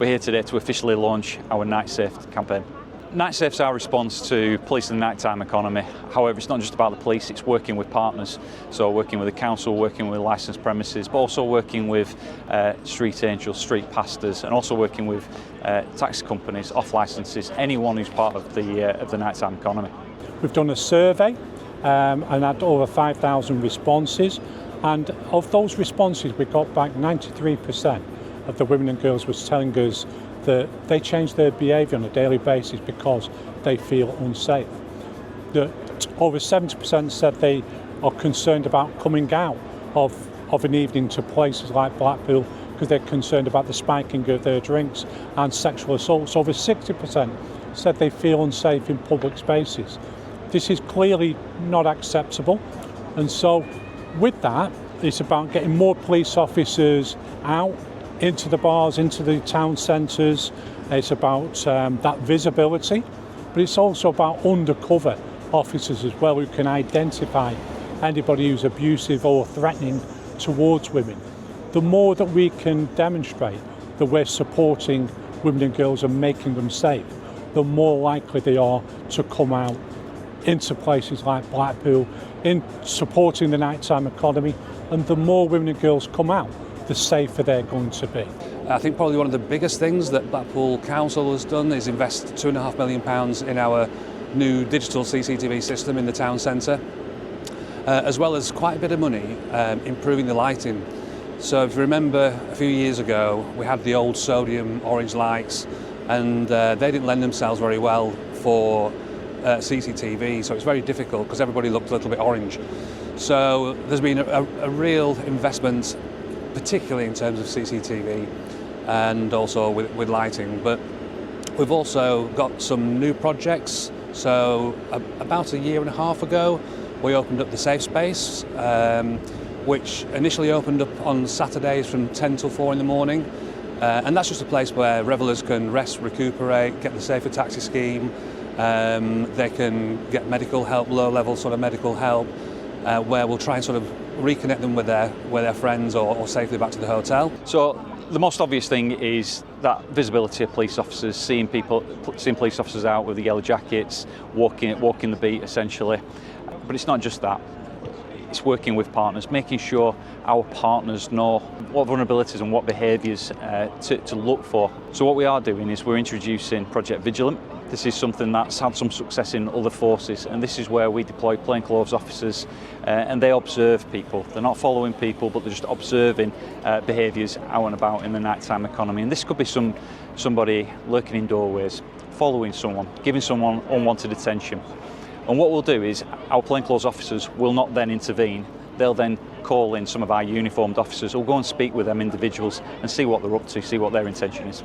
We're here today to officially launch our Nightsafe campaign. Nightsafe's our response to police and nighttime economy. However, it's not just about the police, it's working with partners. So working with the council, working with licensed premises, but also working with street angels, street pastors, and also working with taxi companies, off licenses, anyone who's part of the nighttime economy. We've done a survey and had over 5,000 responses, and of those responses we got back 93% of the women and girls was telling us that they change their behaviour on a daily basis because they feel unsafe. That over 70% said they are concerned about coming out of an evening to places like Blackpool because they're concerned about the spiking of their drinks and sexual assaults. Over 60% said they feel unsafe in public spaces. This is clearly not acceptable, and so with that it's about getting more police officers out into the bars, into the town centres. It's about that visibility, but it's also about undercover officers as well who can identify anybody who's abusive or threatening towards women. The more that we can demonstrate that we're supporting women and girls and making them safe, the more likely they are to come out into places like Blackpool, in supporting the nighttime economy, and the more women and girls come out, the safer they're going to be. I think probably one of the biggest things that Blackpool Council has done is invest £2.5 million in our new digital CCTV system in the town centre, as well as quite a bit of money improving the lighting. So if you remember a few years ago we had the old sodium orange lights, and they didn't lend themselves very well for CCTV, so it's very difficult because everybody looked a little bit orange. So there's been a real investment, particularly in terms of CCTV and also with lighting, but we've also got some new projects. So about a year and a half ago we opened up the Safe Space, which initially opened up on Saturdays from 10 till 4 in the morning, and that's just a place where revellers can rest, recuperate, get the Safer Taxi scheme. They can get medical help, low-level sort of medical help, where we'll try and sort of reconnect them with their friends or safely back to the hotel. So the most obvious thing is that visibility of police officers, seeing police officers out with the yellow jackets, walking the beat essentially. But it's not just that. It's working with partners, making sure our partners know what vulnerabilities and what behaviours to look for. So what we are doing is we're introducing Project Vigilant. This is something that's had some success in other forces, and this is where we deploy plainclothes officers and they observe people. They're not following people, but they're just observing behaviours out and about in the nighttime economy. And this could be somebody lurking in doorways, following someone, giving someone unwanted attention. And what we'll do is our plainclothes officers will not then intervene. They'll then call in some of our uniformed officers who'll go and speak with them individuals and see what they're up to, see what their intention is.